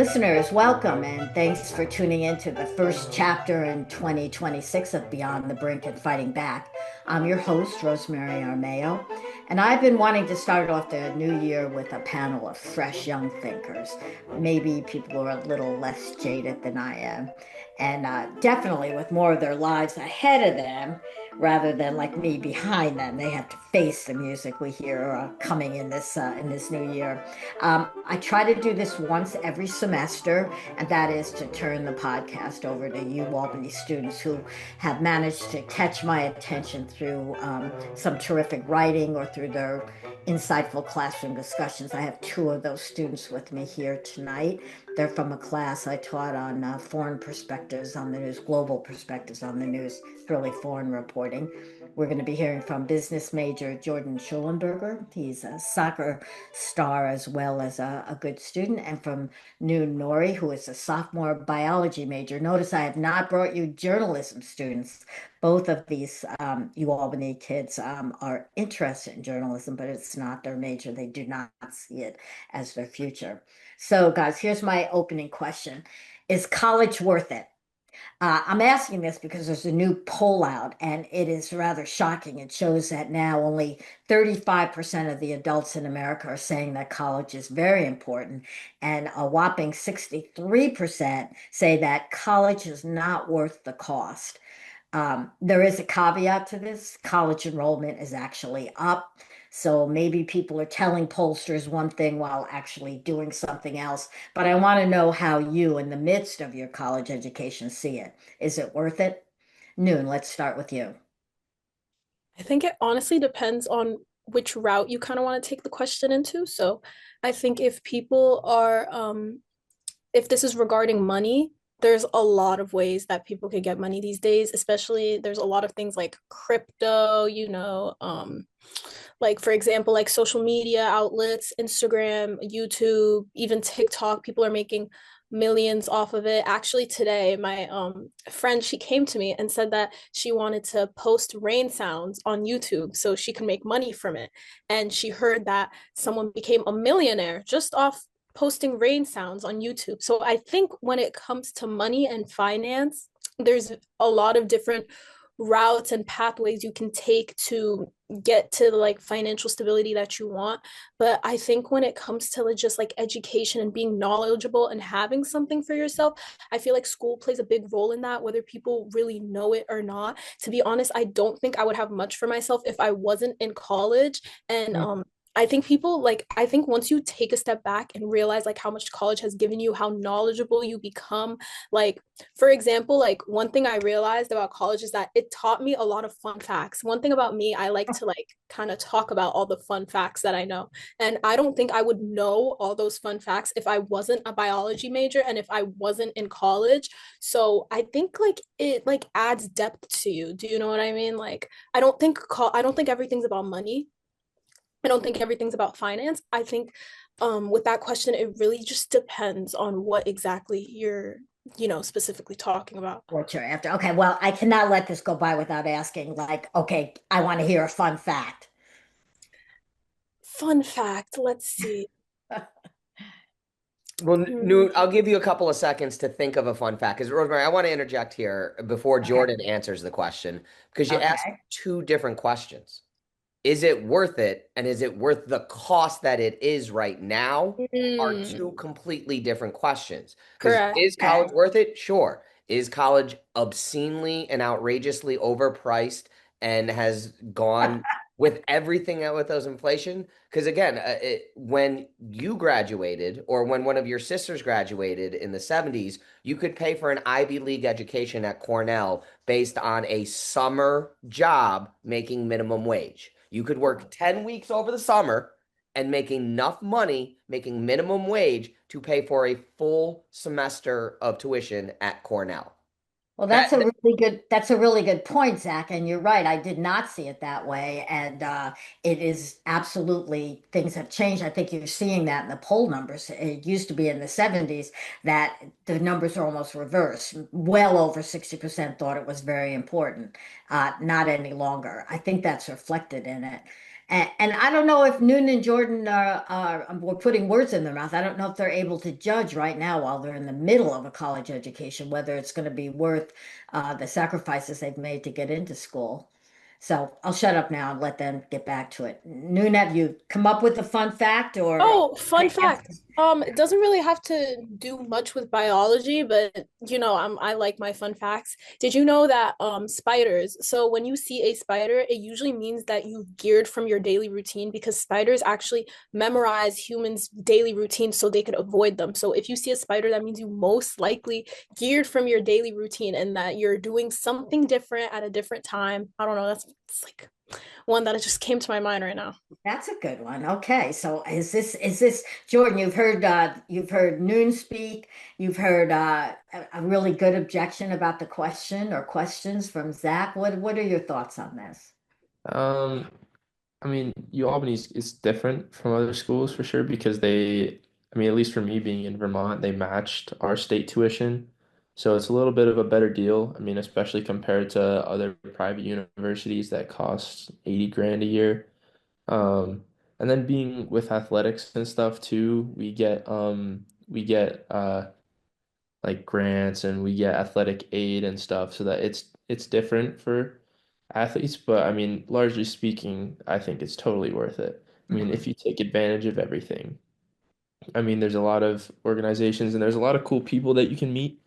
listeners, welcome and thanks for tuning in to the first chapter in 2026 of Beyond the Brink and Fighting Back. I'm your host, Rosemary Armao, and I've been wanting to start off the new year with a panel of fresh young thinkers. Maybe people who are a little less jaded than I am, and definitely with more of their lives ahead of them rather than like me behind them. They have to face the music we hear coming in this new year. I try to do this once every semester, and that is to turn the podcast over to UAlbany students who have managed to catch my attention through some terrific writing or through their insightful classroom discussions. I have two of those students with me here tonight. They're from a class I taught on foreign perspectives on the news, global perspectives on the news, really foreign reporting. We're going to be hearing from business major Jordan Shullenberger. He's a soccer star as well as a good student. And from new Nori, who is a sophomore biology major. Notice I have not brought you journalism students. Both of these UAlbany kids are interested in journalism, but it's not their major. They do not see it as their future. So, guys, here's my opening question. Is college worth it? I'm asking this because there's a new poll out and it is rather shocking. It shows that now only 35% of the adults in America are saying that college is very important, and a whopping 63% say that college is not worth the cost. There is a caveat to this. College enrollment is actually up. So maybe people are telling pollsters one thing while actually doing something else. But I want to know how you, in the midst of your college education, see it. Is it worth it? Noon, let's start with you. I think it honestly depends on which route you kind of want to take the question into. So I think if people are, if this is regarding money, there's a lot of ways that people can get money these days, especially there's a lot of things like crypto, like for example, like social media outlets, Instagram, YouTube, even TikTok, people are making millions off of it. Actually, today, my friend, she came to me and said that she wanted to post rain sounds on YouTube so she can make money from it. And she heard that someone became a millionaire just off posting rain sounds on YouTube. So I think when it comes to money and finance, there's a lot of different routes and pathways you can take to get to the like financial stability that you want. But I think when it comes to just like education and being knowledgeable and having something for yourself, I feel like school plays a big role in that, whether people really know it or not. To be honest, I don't think I would have much for myself if I wasn't in college. And I think people like, I think once you take a step back and realize like how much college has given you, how knowledgeable you become, like for example, like one thing I realized about college is that it taught me a lot of fun facts. One thing about me, I like to like kind of talk about all the fun facts that I know. And I don't think I would know all those fun facts if I wasn't a biology major and if I wasn't in college. So I think like it like adds depth to you. Do you know what I mean? Like I don't think everything's about money. I don't think everything's about finance. I think with that question, it really just depends on what exactly you're, specifically talking about. What you're after. Okay, well, I cannot let this go by without asking, like, okay, I want to hear a fun fact. Fun fact, let's see. Well, Hmm. Newt, I'll give you a couple of seconds to think of a fun fact. Because Rosemary, I want to interject here before Okay, Jordan answers the question, because you asked okay. two different questions. Is it worth it? And is it worth the cost that it is right now? Are Mm, two completely different questions. Because correct. is Okay. college worth it? Sure. Is college obscenely and outrageously overpriced and has gone with everything out with those inflation? Because again, when you graduated or when one of your sisters graduated in the 70s, you could pay for an Ivy League education at Cornell based on a summer job making minimum wage. You could work 10 weeks over the summer and make enough money making minimum wage to pay for a full semester of tuition at Cornell. Well, That that's a really good point, Zach. And you're right. I did not see it that way. And it is absolutely things have changed. I think you're seeing that in the poll numbers. It used to be in the 70s that the numbers are almost reversed. Well over 60% thought it was very important. Not any longer. I think that's reflected in it. And I don't know if Noon and Jordan we're putting words in their mouth. I don't know if they're able to judge right now while they're in the middle of a college education, whether it's going to be worth the sacrifices they've made to get into school. So I'll shut up now and let them get back to it. Noon, have you come up with a fun fact or Oh, fun fact. It doesn't really have to do much with biology, but I like my fun facts. Did you know that spiders, so when you see a spider, it usually means that you've geared from your daily routine because spiders actually memorize humans' daily routine so they could avoid them. So if you see a spider, that means you most likely geared from your daily routine and that you're doing something different at a different time. I don't know, that's it's like one that just came to my mind right now. That's a good one. Okay, so is this Jordan? You've heard Noon speak. You've heard a really good objection about the question or questions from Zach. What are your thoughts on this? Um, I mean, UAlbany is different from other schools for sure because I mean, at least for me being in Vermont, they matched our state tuition. So it's a little bit of a better deal. I mean, especially compared to other private universities that cost 80 grand a year. Um, and then being with athletics and stuff too, we get like grants and we get athletic aid and stuff so that it's different for athletes, but I mean, largely speaking, I think it's totally worth it. I mean, Mhm. if you take advantage of everything. I mean, there's a lot of organizations and there's a lot of cool people that you can meet.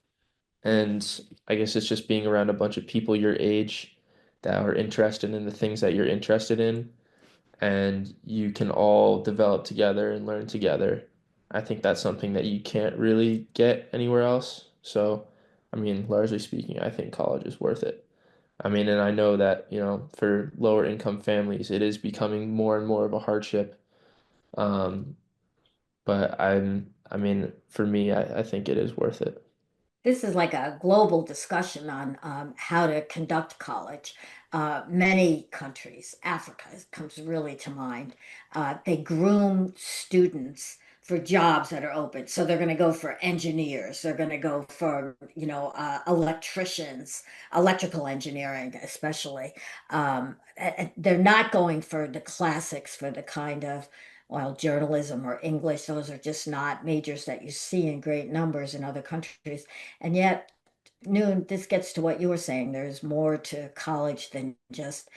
And I guess it's just being around a bunch of people your age that are interested in the things that you're interested in, and you can all develop together and learn together. I think that's something that you can't really get anywhere else. So, I mean, largely speaking, I think college is worth it. I mean, and I know that, for lower income families, it is becoming more and more of a hardship. Um, but I mean, for me, I think it is worth it. This is like a global discussion on how to conduct college. Many countries, Africa comes really to mind, they groom students for jobs that are open. So they're going to go for engineers, they're going to go for, electricians, electrical engineering, especially. They're not going for the classics, for the kind of well, journalism or English, those are just not majors that you see in great numbers in other countries. And yet, Noon, this gets to what you were saying. There's more to college than just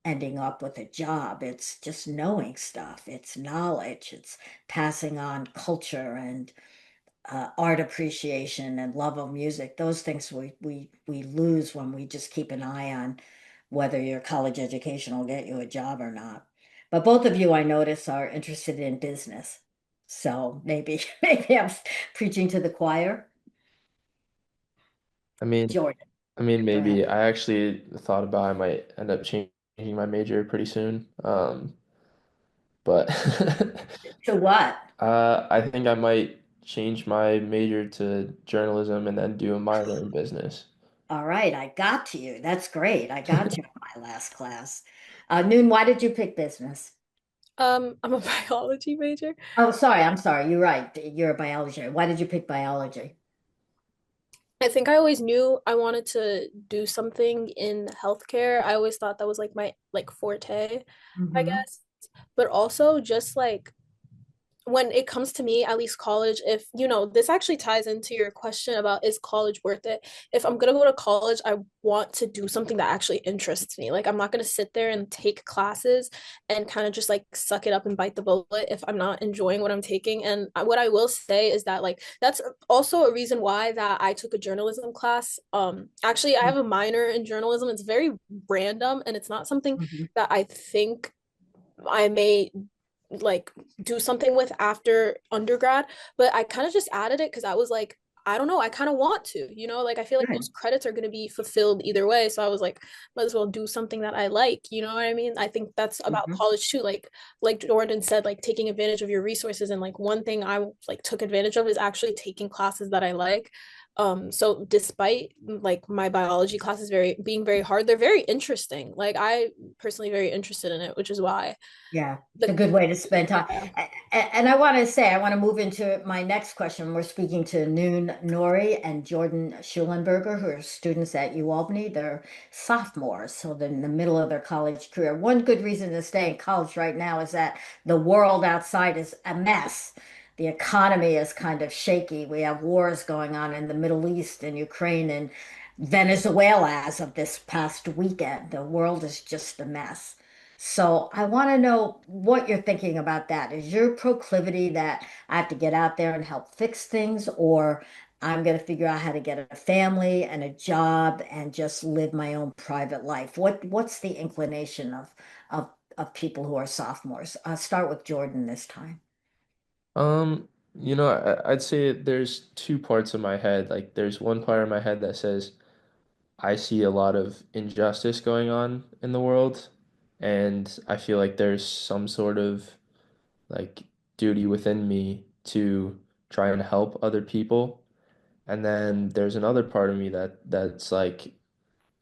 ending up with a job. It's just knowing stuff. It's knowledge. It's passing on culture and art appreciation and love of music. Those things we lose when we just keep an eye on whether your college education will get you a job or not. But both of you, I notice, are interested in business. So maybe maybe I'm preaching to the choir. I mean, Jordan, go ahead. maybe I actually thought about I might end up changing my major pretty soon. But To what? I think I might change my major to journalism and then do a minor in business. All right, I got to you. That's great. I got you in my last class. Noon, why did you pick business? I'm a biology major. Oh, sorry, I'm sorry. You're right. You're a biology. Why did you pick biology? I think I always knew I wanted to do something in healthcare. I always thought that was like my like forte, I Hmm. guess. But also just like when it comes to me, at least college, if this actually ties into your question about is college worth it? If I'm gonna go to college, I want to do something that actually interests me. Like I'm not gonna sit there and take classes and kind of just like suck it up and bite the bullet if I'm not enjoying what I'm taking. And what I will say is that like that's also a reason why that I took a journalism class. Actually I have a minor in journalism. It's very random and it's not something Hmm. that I think I may like do something with after undergrad, but I kind of just added it because I was like, I don't know, I kind of want to, like I feel like those Good. credits are going to be fulfilled either way. So I was like, might as well do something that I like, you know what I mean? I think that's about Hmm. college too. Like Jordan said, like taking advantage of your resources. And like one thing I like took advantage of is actually taking classes that I like. So despite like my biology classes being very hard, they're very interesting. Like I personally very interested in it, which is why Yeah, it's a the good way to spend time. yeah. And I want to say, I want to move into my next question. We're speaking to Noon Nori and Jordan Shullenberger, who are students at UAlbany. They're sophomores, so they're in the middle of their college career. One good reason to stay in college right now is that the world outside is a mess. The economy is kind of shaky. We have wars going on in the Middle East and Ukraine and Venezuela as of this past weekend. The world is just a mess. So I want to know what you're thinking about that. Is your proclivity that I have to get out there and help fix things, or I'm going to figure out how to get a family and a job and just live my own private life? What's the inclination of people who are sophomores? I'll start with Jordan this time. I'd say there's two parts of my head. Like there's one part of my head that says I see a lot of injustice going on in the world, and I feel like there's some sort of like duty within me to try and help other people. And then there's another part of me that's like,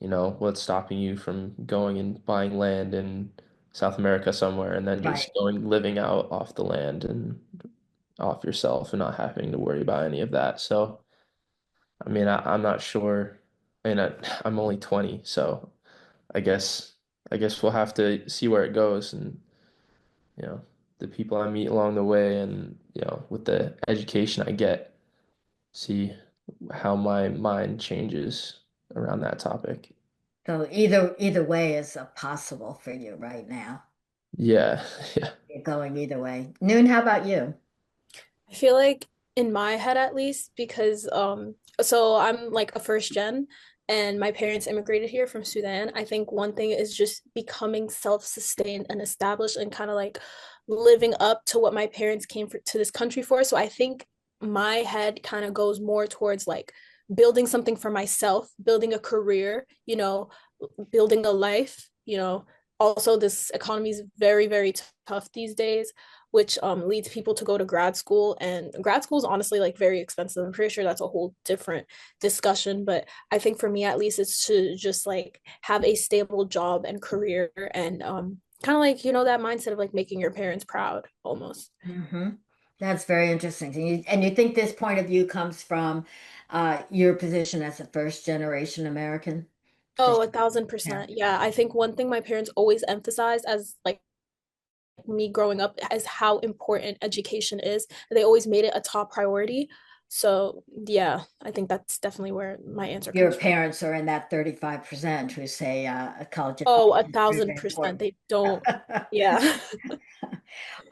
what's stopping you from going and buying land in South America somewhere and then Right. just going living out off the land and off yourself and not having to worry about any of that. So, I mean, I'm not sure. I mean, I'm only 20, so I guess I guess we'll have to see where it goes and you know the people I meet along the way and with the education I get, see how my mind changes around that topic. So either way is possible for you right now. Yeah, yeah. You're going either way. Noon, how about you? I feel like in my head at least, because so I'm like a first gen and my parents immigrated here from Sudan. I think one thing is just becoming self-sustained and established and kind of like living up to what my parents came to this country for. So I think my head kind of goes more towards like building something for myself, building a career, building a life, Also, this economy is very, very tough these days, which leads people to go to grad school. And grad school is honestly like very expensive. I'm pretty sure that's a whole different discussion. But I think for me, at least, it's to just like have a stable job and career and kind of like, that mindset of like making your parents proud almost. Hmm. That's very interesting. And you think this point of view comes from your position as a first generation American? Oh, Just, a thousand yeah. percent. Yeah. I think one thing my parents always emphasized as like me growing up is how important education is. They always made it a top priority. So yeah, I think that's definitely where my answer Your comes from. parents are in that 35% who say a college Oh, a education is very, thousand very percent. important. They don't. Yeah.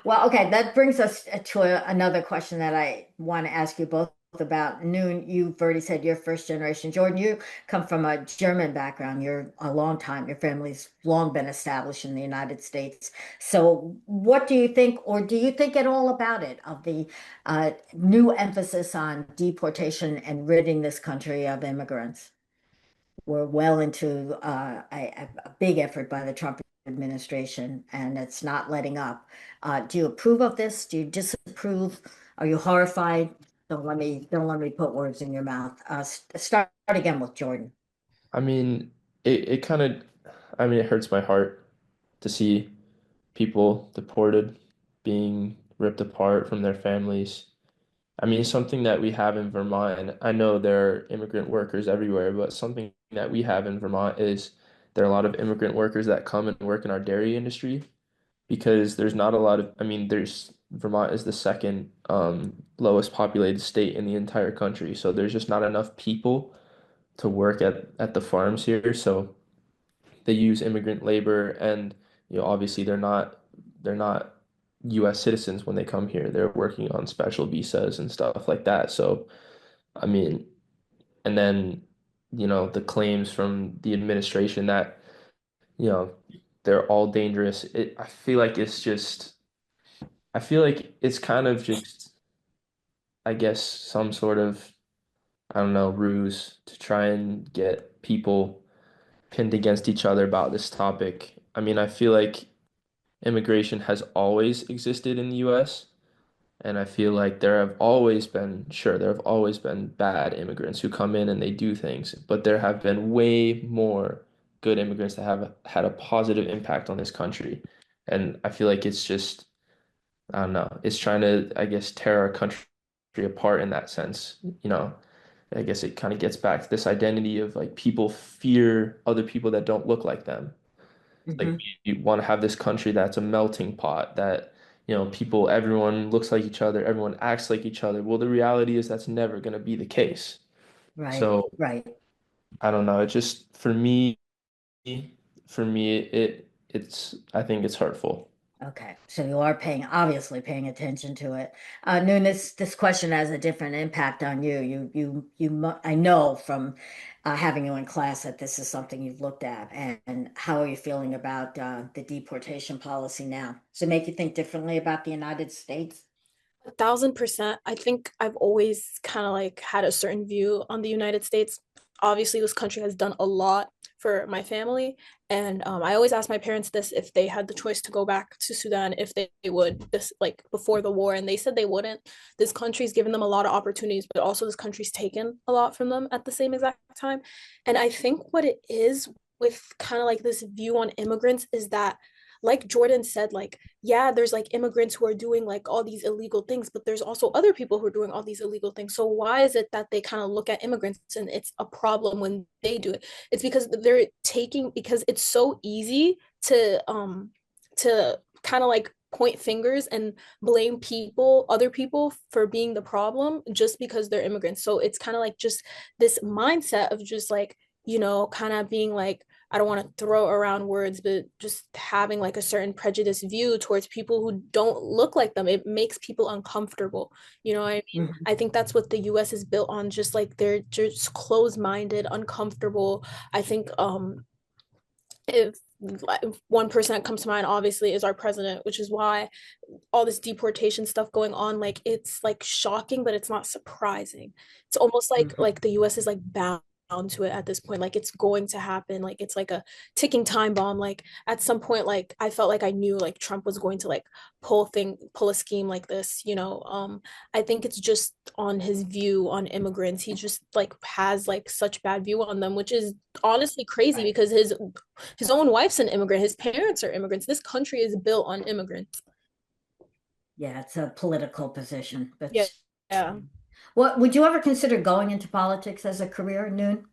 Well, okay, that brings us to another question that I want to ask you both about. Noon, you've already said you're first generation. Jordan, you come from a German background. You're a long time. Your family's long been established in the United States. So, what do you think, or do you think at all about it, of the new emphasis on deportation and ridding this country of immigrants? We're well into a big effort by the Trump administration, and it's not letting up. Do you approve of this? Do you disapprove? Are you horrified? Don't let me put words in your mouth. Start again with Jordan. I mean, it kind of, I mean, it hurts my heart to see people deported, being ripped apart from their families. I mean, something that we have in Vermont, and I know there are immigrant workers everywhere, but something that we have in Vermont is there are a lot of immigrant workers that come and work in our dairy industry because there's not a lot of, I mean, Vermont is the second lowest populated state in the entire country. So there's just not enough people to work at the farms here. So they use immigrant labor and obviously they're not US citizens when they come here. They're working on special visas and stuff like that. So I mean, and then the claims from the administration that you know they're all dangerous. I feel like it's kind of just I guess some sort of I don't know ruse to try and get people pinned against each other about this topic. I mean, I feel like immigration has always existed in the US. And I feel like there have always been bad immigrants who come in and they do things, but there have been way more good immigrants that have had a positive impact on this country. And I feel like it's just, I don't know, it's trying to, I guess, tear our country apart in that sense. I guess it kind of gets back to this identity of like people fear other people that don't look like them. Like Hmm. you want to have this country that's a melting pot that, people, everyone looks like each other, everyone acts like each other. Well, the reality is that's never going to be the case. Right, So right. I don't know. It just for me, I think it's hurtful. Okay, so you are obviously paying attention to it. Noon, this question has a different impact on you. I know from having you in class that this is something you've looked at. And how are you feeling about the deportation policy now? Does it make you think differently about the United States? 1,000%. I think I've always kind of like had a certain view on the United States. Obviously, this country has done a lot for my family. And I always ask my parents this if they had the choice to go back to Sudan, if they would, this like before the war. And they said they wouldn't. This country's given them a lot of opportunities, but also this country's taken a lot from them at the same exact time. And I think what it is with kind of like this view on immigrants is that, like Jordan said, like, yeah, there's like immigrants who are doing like all these illegal things, but there's also other people who are doing all these illegal things. So why is it that they kind of look at immigrants and it's a problem when they do it? It's because because it's so easy to kind of like point fingers and blame other people for being the problem just because they're immigrants. So it's kind of like just this mindset of just like, kind of being like, I don't want to throw around words, but just having like a certain prejudiced view towards people who don't look like them. It makes people uncomfortable. You know what I mean? Mhm. I think that's what the US is built on, just like they're just closed-minded, uncomfortable. I think if one person that comes to mind obviously is our president, which is why all this deportation stuff going on, like it's like shocking, but it's not surprising. It's almost like the US is like bound to it at this point, like it's going to happen, like it's like a ticking time bomb. Like at some point, like I felt like I knew like Trump was going to like pull a scheme like this, I think it's just on his view on immigrants. He just like has like such bad view on them, which is honestly crazy Right. because his own wife's an immigrant, his parents are immigrants, this country is built on immigrants. Yeah, it's a political position. Yeah. That's Yeah. what would you ever consider going into politics as a career, Noon?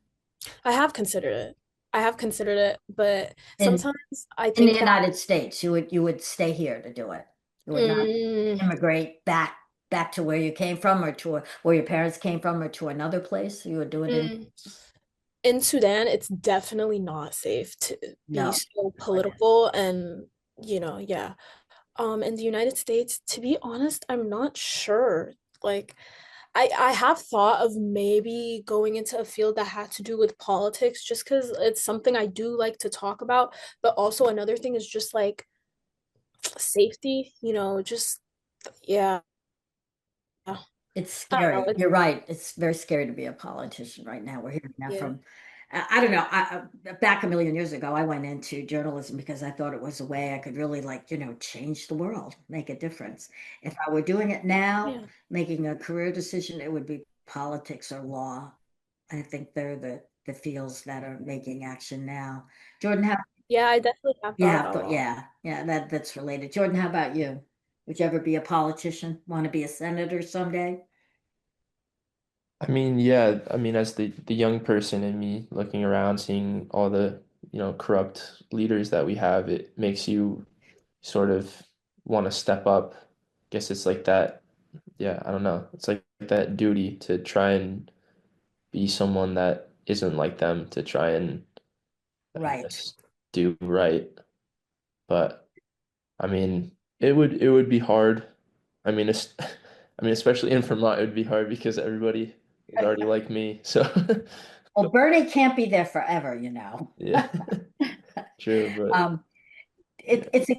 I have considered it. I have considered it, but In sometimes I in the think that United States, you would stay here to do it. You would not mm, immigrate back to where you came from or to where your parents came from or to another place. You would do it in mm, in Sudan, it's definitely not safe to be no. so No, it is. political and yeah. In the United States, to be honest, I'm not sure. Like I have thought of maybe going into a field that had to do with politics just because it's something I do like to talk about. But also another thing is just like safety, just yeah. It's I don't know. scary. You're right. It's very scary to be a politician right now. We're hearing that Yeah. from, I don't know. Back a million years ago, I went into journalism because I thought it was a way I could really, like, change the world, make a difference. If I were doing it now, Yeah. making a career decision, it would be politics or law. I think they're the fields that are making action now. Jordan, how Yeah, I definitely have you thought have about thought, law. yeah, that's related. Jordan, how about you? Would you ever be a politician? Want to be a senator someday? I mean, yeah, I mean, as the young person in me looking around, seeing all the, corrupt leaders that we have, it makes you sort of want to step up. Guess it's like that. Yeah, I don't know. It's like that duty to try and be someone that isn't like them, to try and, I Right. guess, do right. But I mean, it would be hard. I mean, I mean, especially in Vermont, it would be hard because everybody is already like me. So, Well, Bernie can't be there forever. yeah, true. But Um, yeah, it's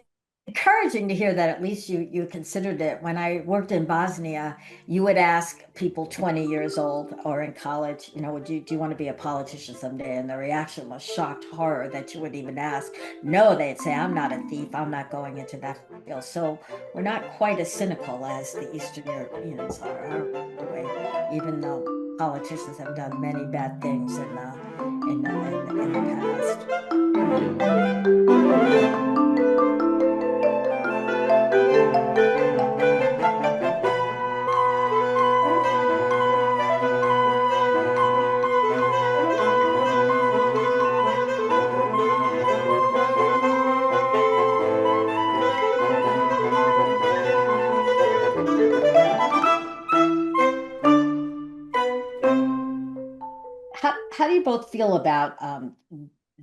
encouraging to hear that at least you considered it. When I worked in Bosnia, you would ask people 20 years old or in college, would you do you want to be a politician someday? And the reaction was shocked horror that you would even ask. No, they'd say, I'm not a thief. I'm not going into that field. So we're not quite as cynical as the Eastern Europeans are we? Even though politicians have done many bad things in the past. Yeah. How do you both feel about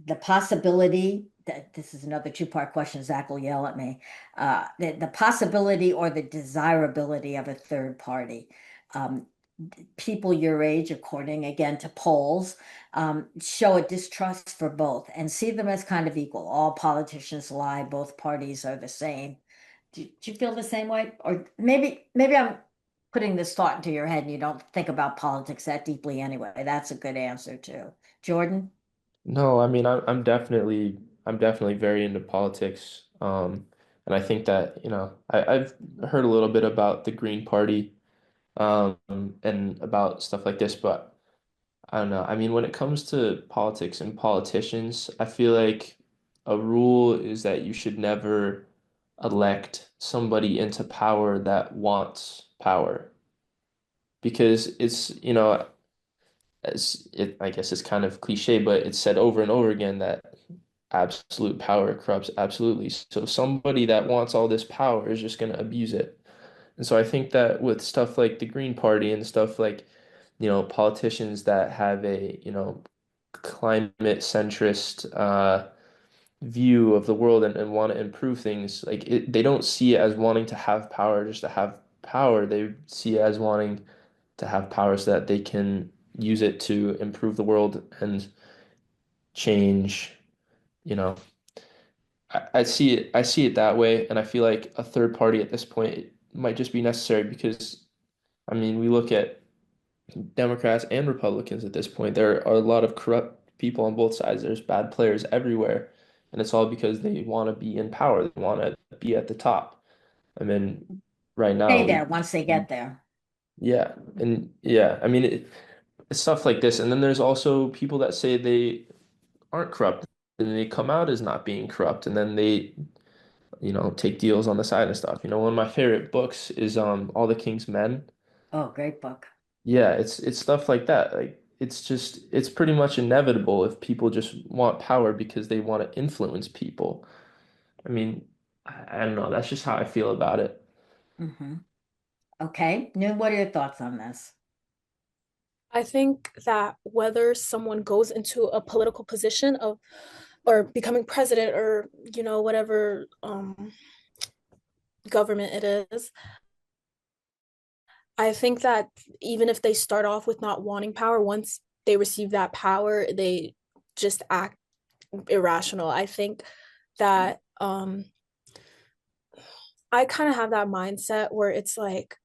the possibility that this is another two-part question, Zach will yell at me, the possibility or the desirability of a third party? Um, People your age, according again to polls, show a distrust for both and see them as kind of equal. All politicians lie, both parties are the same. Do you feel the same way? Or maybe I'm putting this thought into your head and you don't think about politics that deeply anyway. That's a good answer too. Jordan? No, I mean, I'm definitely very into politics. And I think that, I've heard a little bit about the Green Party, um, and about stuff like this, but I don't know. I mean, when it comes to politics and politicians, I feel like a rule is that you should never elect somebody into power that wants power, because I guess it's kind of cliche, but it's said over and over again that absolute power corrupts absolutely. So somebody that wants all this power is just going to abuse it. And so I think that with stuff like the Green Party and stuff like, politicians that have a, climate centrist view of the world and want to improve things, like they don't see it as wanting to have power just to have power. They see it as wanting to have power so that they can use it to improve the world and change, you know. I see it that way, and I feel like a third party at this point might just be necessary because I mean we look at Democrats and Republicans at this point. There are a lot of corrupt people on both sides. There's bad players everywhere, and it's all because they want to be in power. They want to be at the top. I mean, right Stay now, there once they get there. yeah, and yeah, I mean it's stuff like this, and then there's also people that say they aren't corrupt, and they come out as not being corrupt, and then they take deals on the side and stuff. One of my favorite books is All the King's Men. Oh, great book. Yeah, it's stuff like that. Like it's pretty much inevitable if people just want power because they want to influence people. I mean, I don't know. That's just how I feel about it. Hmm. Okay. Noon, what are your thoughts on this? I think that whether someone goes into a political position of or becoming president or whatever government it is, I think that even if they start off with not wanting power, once they receive that power, they just act irrational. I think that I kind of have that mindset where it's like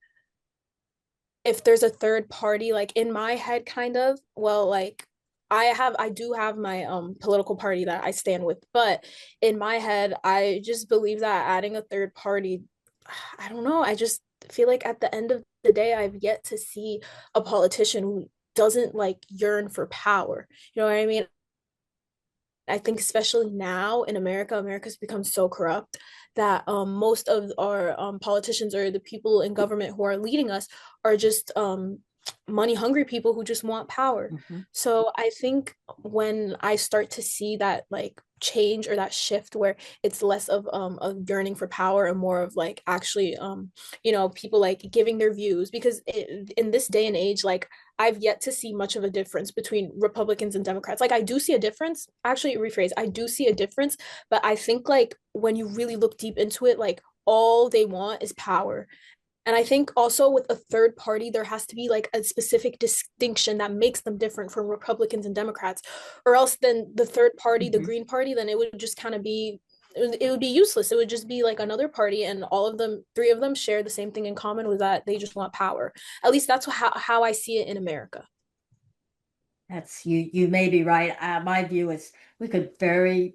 if there's a third party, like in my head, kind of, well, like I do have my political party that I stand with, but in my head, I just believe that adding a third party, I don't know, I just feel like at the end of the day, I've yet to see a politician who doesn't like yearn for power. You know what I mean? I think especially now in America, America's become so corrupt that most of our politicians or the people in government who are leading us are just money hungry people who just want power. Hmm. So I think when I start to see that like change or that shift where it's less of a yearning for power and more of like actually people like giving their views because in this day and age like I've yet to see much of a difference between Republicans and Democrats. Like I do see a difference. Actually, rephrase, I do see a difference, but I think like when you really look deep into it, like all they want is power. And I think also with a third party, there has to be like a specific distinction that makes them different from Republicans and Democrats. Or else then the third party, the Hmm. Green Party, then it would just kind of be it would be useless. It would just be like another party, and all of them, three of them, share the same thing in common, with that they just want power. At least that's how I see it in America. That's you. You may be right. My view is we could very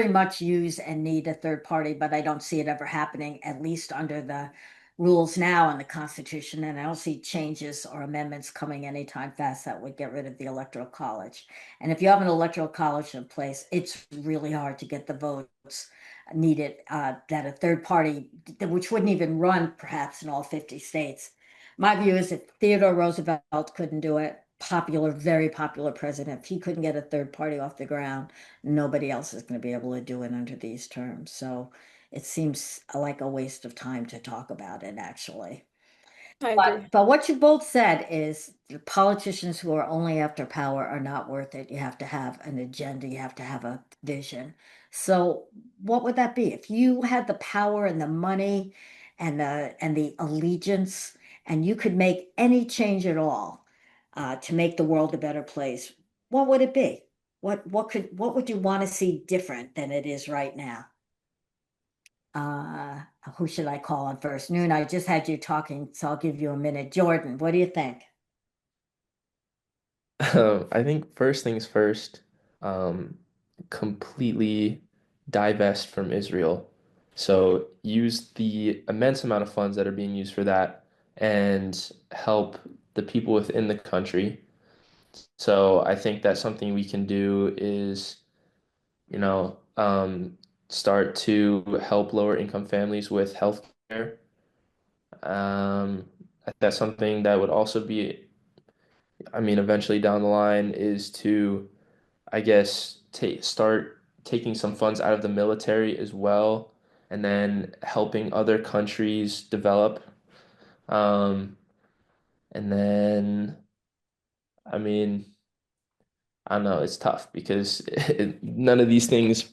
much use and need a third party, but I don't see it ever happening, at least under the rules now in the Constitution. And I don't see changes or amendments coming anytime fast that would get rid of the Electoral College. And if you have an Electoral College in place, it's really hard to get the votes needed that a third party, which wouldn't even run perhaps in all 50 states. My view is if Theodore Roosevelt couldn't do it, popular, very popular president, if he couldn't get a third party off the ground, nobody else is going to be able to do it under these terms. So it seems like a waste of time to talk about it, actually. I But agree. but what you both said is the politicians who are only after power are not worth it. You have to have an agenda, you have to have a vision. So what would that be? If you had the power and the money and the allegiance and you could make any change at all to make the world a better place, what would it be? What would you want to see different than it is right now? Uh, who should I call on first? Noon, I just had you talking, so I'll give you a minute. Jordan, what do you think? I think first things first, um, completely divest from Israel. So use the immense amount of funds that are being used for that and help the people within the country. So I think that something we can do is, you know, start to help lower income families with health care. That's something that would also be, I mean, eventually down the line is to, I guess, start taking some funds out of the military as well, and then helping other countries develop. Um, and then, I mean, I don't know, it's tough because none of these things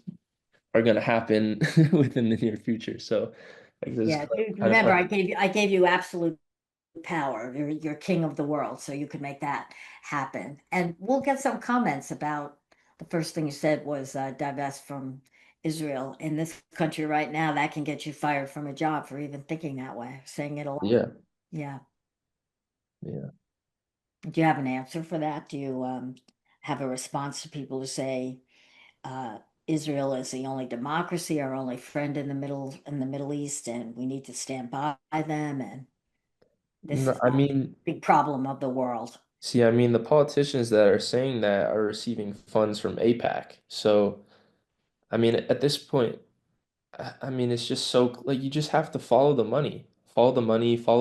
are going to happen within the near future. So, like, this is Yeah, kind of remember hard. I gave you absolute power. You're king of the world, so you could make that happen. And we'll get some comments about the first thing you said was divest from Israel. In this country right now, that can get you fired from a job for even thinking that way, saying it a lot. Yeah, Yeah. yeah. Do you have an answer for that? Do you have a response to people who say uh, Israel is the only democracy, our only friend in the Middle East, and we need to stand by them, and this No, is I not mean, a big problem of the world. see, I mean, the politicians that are saying that are receiving funds from APAC. So, I mean, at this point, I mean, it's just so like you just have to follow the money, follow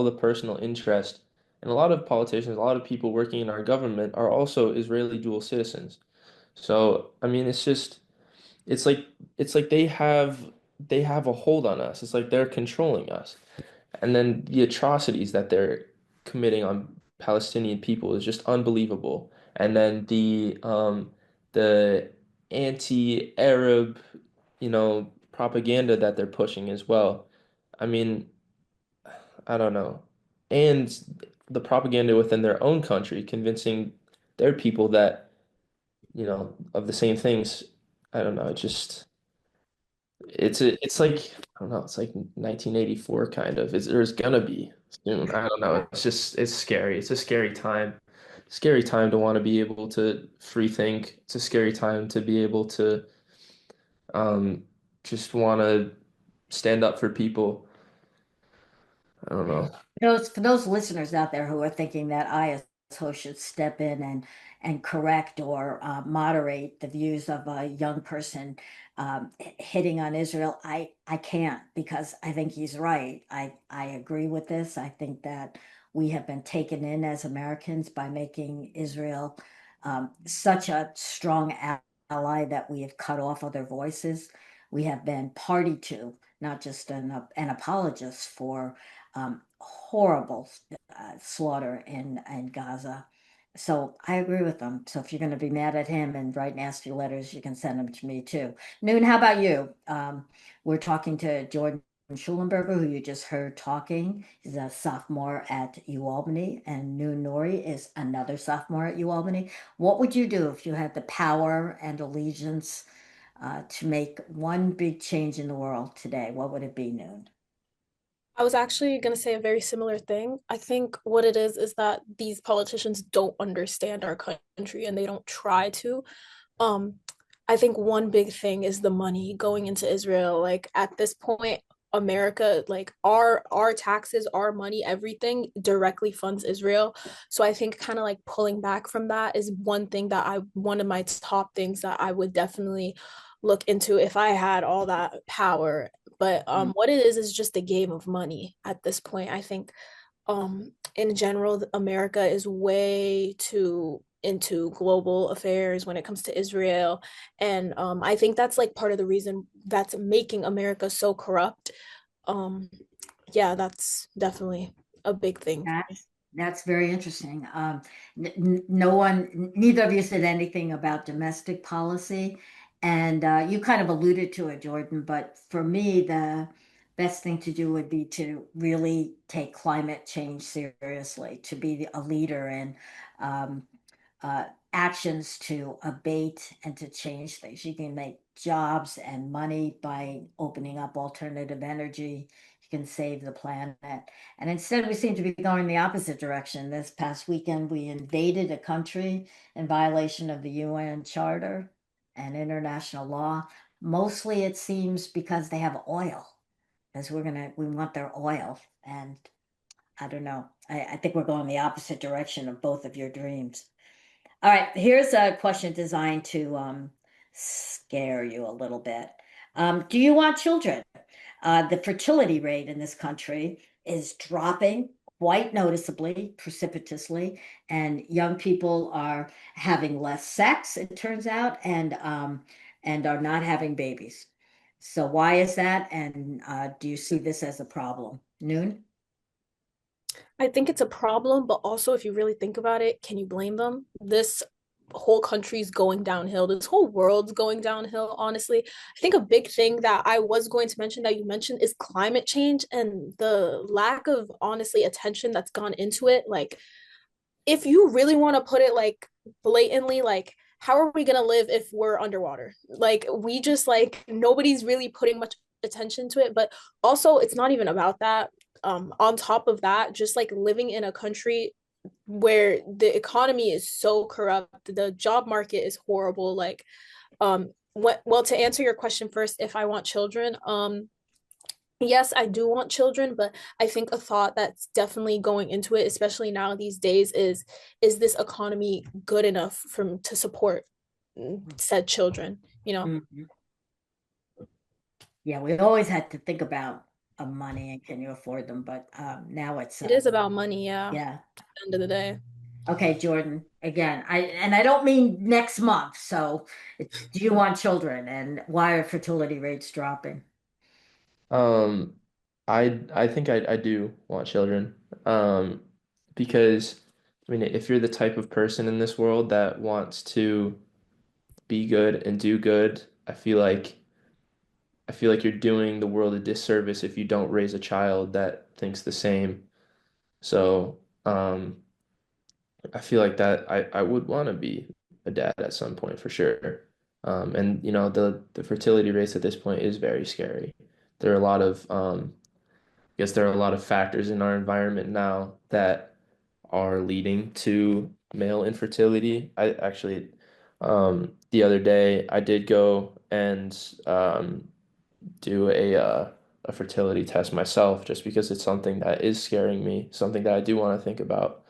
the personal interest. And a lot of politicians, a lot of people working in our government are also Israeli dual citizens. So, I mean, it's just it's like it's like they have a hold on us. It's like they're controlling us. And then the atrocities that they're committing on Palestinian people is just unbelievable. And then the anti-Arab, propaganda that they're pushing as well. I mean, I don't know. And the propaganda within their own country, convincing their people that, of the same things. I don't know. It's like I don't know, it's like 1984 kind of. There's gonna be soon. I don't know. It's scary. It's a scary time. Scary time to want to be able to free think. It's a scary time to be able to um just want to stand up for people. I don't know. Those for those listeners out there who are thinking that I as host should step in and correct or moderate the views of a young person hitting on Israel, I can't because I think he's right. I agree with this. I think that we have been taken in as Americans by making Israel such a strong ally that we have cut off other voices. We have been party to, not just an apologist for horrible slaughter in Gaza. So I agree with them. So if you're going to be mad at him and write nasty letters, you can send them to me too. Noon, how about you? We're talking to Jordan Shullenberger, who you just heard talking. He's a sophomore at UAlbany, and Noon Nori is another sophomore at UAlbany. What would you do if you had the power and allegiance to make one big change in the world today, what would it be, Noon? I was actually going to say a very similar thing. I think what it is that these politicians don't understand our country and they don't try to. Um, I think one big thing is the money going into Israel. Like at this point, America, like our taxes, our money, everything directly funds Israel. So I think kind of like pulling back from that is one thing that I one of my top things that I would definitely look into if I had all that power. But what it is just a game of money at this point. I think in general, America is way too into global affairs when it comes to Israel. And I think that's like part of the reason that's making America so corrupt. Um, yeah, that's definitely a big thing. That's very interesting. No one, neither of you said anything about domestic policy, and you kind of alluded to it, Jordan. But for me, the best thing to do would be to really take climate change seriously, to be a leader in um, uh, actions to abate and to change things. You can make jobs and money by opening up alternative energy. You can save the planet. And instead, we seem to be going the opposite direction. This past weekend, we invaded a country in violation of the UN Charter and international law. Mostly, it seems because they have oil, because we want their oil. And I don't know. I think we're going the opposite direction of both of your dreams. All right, here's a question designed to scare you a little bit. Do you want children? The fertility rate in this country is dropping quite noticeably, precipitously, and young people are having less sex, it turns out, and are not having babies. So why is that? And do you see this as a problem? Noon? I think it's a problem, but also if you really think about it, can you blame them? This whole country's going downhill. This whole world's going downhill, honestly. I think a big thing that I was going to mention that you mentioned is climate change and the lack of honestly attention that's gone into it. Like if you really want to put it like blatantly, like how are we gonna live if we're underwater? Like we just like nobody's really putting much attention to it. But also it's not even about that. On top of that, just like living in a country where the economy is so corrupt, the job market is horrible. Like what well to answer your question first, if I want children, yes, I do want children, but I think a thought that's definitely going into it, especially now these days, is this economy good enough for to support said children, you know? Mhm. Yeah, we always had to think about money and can you afford them, but now it's It is about money, yeah, yeah. at the end of the day. Okay, Jordan. Again, I don't mean next month. So, do you want children, and why are fertility rates dropping? Um, I think I do want children. Because I mean, if you're the type of person in this world that wants to be good and do good, I feel like you're doing the world a disservice if you don't raise a child that thinks the same. So, I feel like that I would want to be a dad at some point for sure. And you know, the fertility rates at this point is very scary. There are a lot of I guess there are a lot of factors in our environment now that are leading to male infertility. I actually the other day I did go and do a fertility test myself just because it's something that is scaring me, something that I do want to think about.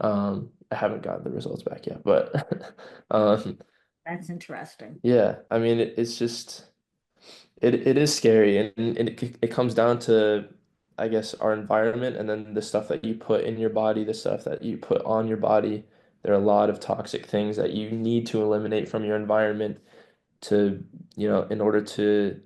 I haven't gotten the results back yet, but um, That's interesting. yeah, I mean it's just it is scary and it comes down to I guess our environment and then the stuff that you put in your body, the stuff that you put on your body. There are a lot of toxic things that you need to eliminate from your environment to, you know, in order to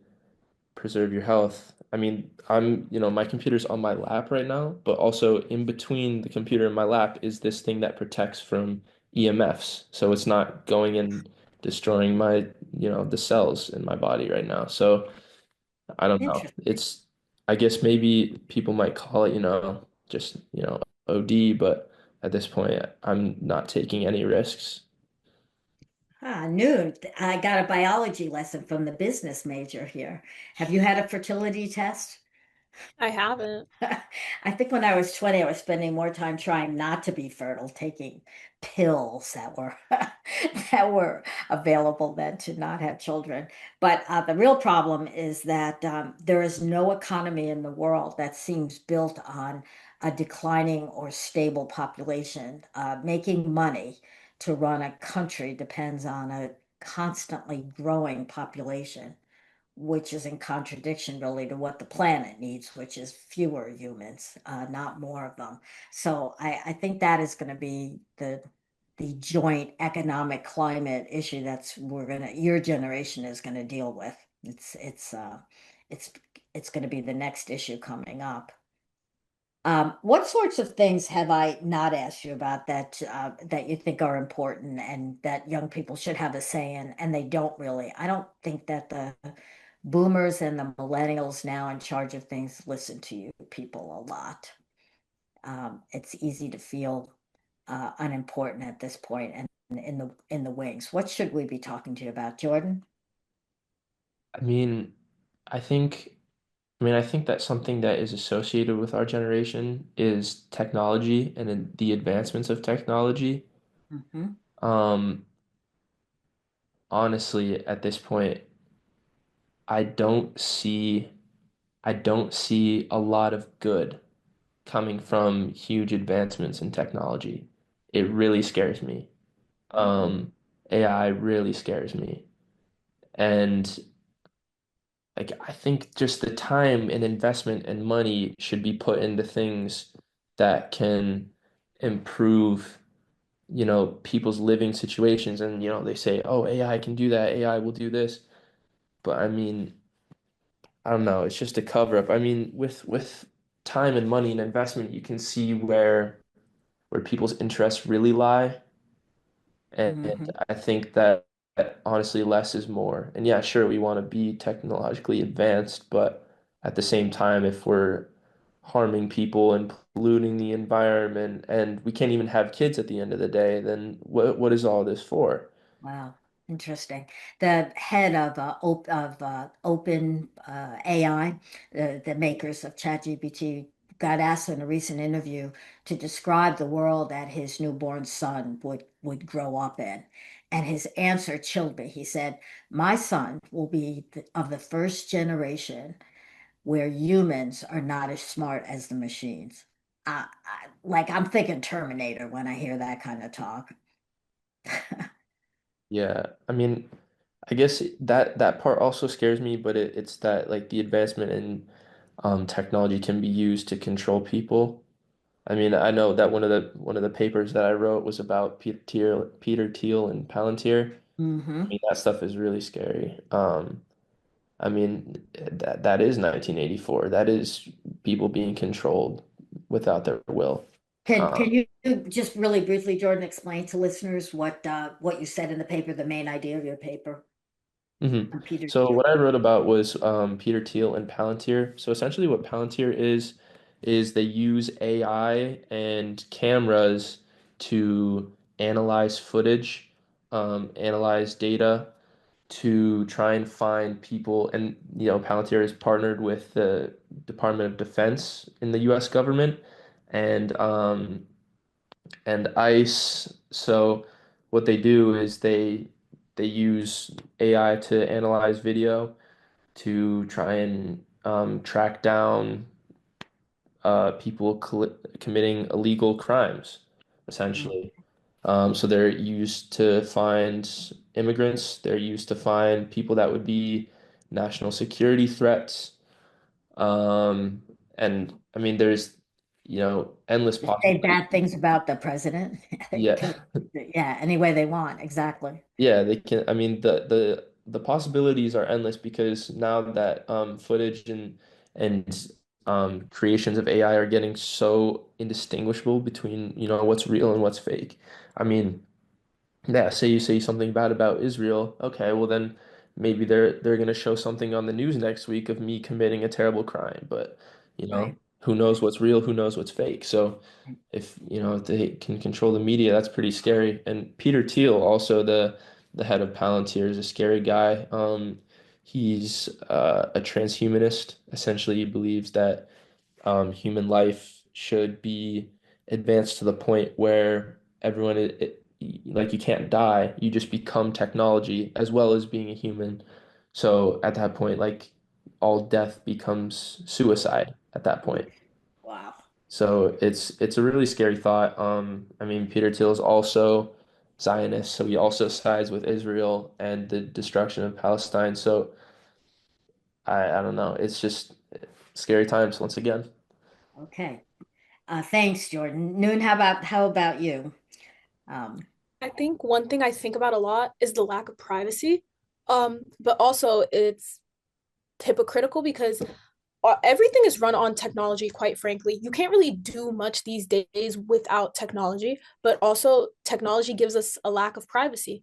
preserve your health. I mean, my computer's on my lap right now, but also in between the computer and my lap is this thing that protects from EMFs. So it's not going and destroying my, the cells in my body right now. So I don't know. Interesting. I guess maybe people might call it, just, OD, but at this point, I'm not taking any risks. Ah, noon. I got a biology lesson from the business major here. Have you had a fertility test? I haven't. I think when I was 20, I was spending more time trying not to be fertile, taking pills that were that were available than to not have children. But the real problem is that there is no economy in the world that seems built on a declining or stable population. Making money to run a country depends on a constantly growing population, which is in contradiction really to what the planet needs, which is fewer humans, not more of them. So I think that is going to be the joint economic climate issue that's we're gonna your generation is going to deal with. It's it's going to be the next issue coming up. What sorts of things have I not asked you about that you think are important and that young people should have a say in, and they don't really? I don't think that the boomers and the millennials now in charge of things listen to you people a lot. It's easy to feel unimportant at this point and in the wings. What should we be talking to you about, Jordan? I mean, I think I think that something that is associated with our generation is technology and the advancements of technology. Hmm. Um, Honestly, at this point, I don't see I don't see a lot of good coming from huge advancements in technology. It really scares me. AI really scares me. And like I think just the time and investment and money should be put into things that can improve, people's living situations. And, they say, oh, AI can do that, AI will do this. But I mean, I don't know, it's just a cover up. I mean, with time and money and investment, you can see where people's interests really lie. And Hmm. I think that honestly less is more. And yeah, sure, we want to be technologically advanced, but at the same time, if we're harming people and polluting the environment and we can't even have kids at the end of the day, then what is all this for? Wow, interesting. The head of Open AI, the makers of ChatGPT, got asked in a recent interview to describe the world that his newborn son would grow up in, and his answer chilled me. He said, "My son will be of the first generation where humans are not as smart as the machines." Like I'm thinking Terminator when I hear that kind of talk. Yeah, I mean, I guess that part also scares me, but it's that like the advancement in technology can be used to control people. I mean, I know that one of the papers that I wrote was about Peter Thiel and Palantir. I Hmm. mean, that stuff is really scary. I mean, that is 1984. That is people being controlled without their will. Can Um, you just really briefly, Jordan, explain to listeners what you said in the paper, the main idea of your paper mhm. on Peter So Thiel? what I wrote about was Peter Thiel and Palantir. So essentially, what Palantir is they use AI and cameras to analyze footage, analyze data to try and find people. And Palantir is partnered with the Department of Defense in the U.S. government and ICE. So what they do is they use AI to analyze video to try and track down people committing illegal crimes, essentially. So they're used to find immigrants, they're used to find people that would be national security threats. Um, and I mean, there's, endless Say possibilities. bad things about the president. They Yeah. can, yeah, any way they want. Exactly. Yeah, they can. I mean, the possibilities are endless because now that footage and creations of AI are getting so indistinguishable between, what's real and what's fake. I mean, yeah, say you say something bad about Israel, okay, well then maybe they're gonna show something on the news next week of me committing a terrible crime, but Right. who knows what's real, who knows what's fake. So if they can control the media, that's pretty scary. And Peter Thiel, also the head of Palantir, is a scary guy. He's a transhumanist. Essentially, he believes that human life should be advanced to the point where everyone, like you can't die, you just become technology as well as being a human. So at that point, like all death becomes suicide at that point. Wow. So it's a really scary thought. I mean, Peter Thiel is also Zionist, so he also sides with Israel and the destruction of Palestine. So I don't know. It's just scary times once again. Okay. Thanks, Jordan. Noon, how about you? Um, I think one thing I think about a lot is the lack of privacy. But also it's hypocritical because everything is run on technology, quite frankly. You can't really do much these days without technology, but also technology gives us a lack of privacy.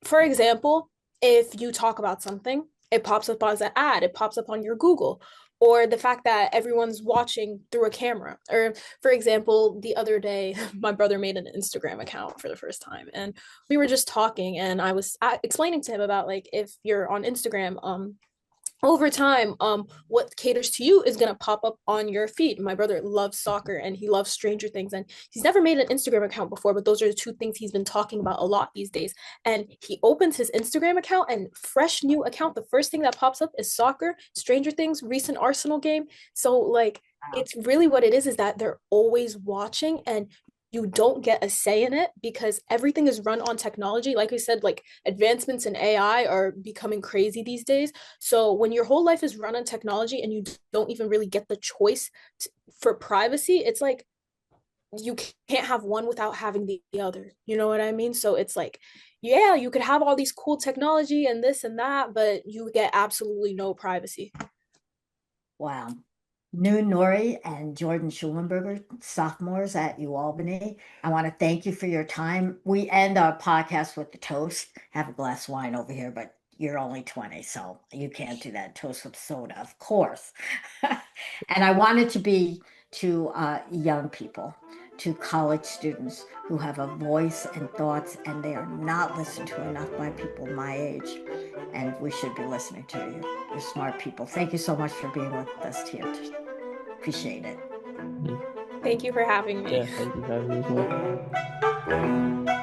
For example, if you talk about something, it pops up as an ad, it pops up on your Google, or the fact that everyone's watching through a camera. Or, for example, the other day, my brother made an Instagram account for the first time, and we were just talking, and I was explaining to him about like if you're on Instagram, over time, what caters to you is gonna pop up on your feed. My brother loves soccer and he loves Stranger Things, and he's never made an Instagram account before, but those are the two things he's been talking about a lot these days. And he opens his Instagram account and fresh new account, the first thing that pops up is soccer, Stranger Things, recent Arsenal game. So like it's really what it is that they're always watching, and you don't get a say in it because everything is run on technology. Like I said, like advancements in AI are becoming crazy these days. So when your whole life is run on technology and you don't even really get the choice for privacy, it's like you can't have one without having the other. You know what I mean? So it's like, yeah, you could have all these cool technology and this and that, but you get absolutely no privacy. wow. Noon Nori and Jordan Shullenberger, sophomores at UAlbany. I want to thank you for your time. We end our podcast with the toast. Have a glass of wine over here, but you're only 20, so you can't do that. Toast with soda, of course. And I want it to be to young people, to college students who have a voice and thoughts, and they are not listened to enough by people my age. And we should be listening to you. You're smart people. Thank you so much for being with us here. Appreciate it. Thank you for having me. Yeah, thank you for having me as well.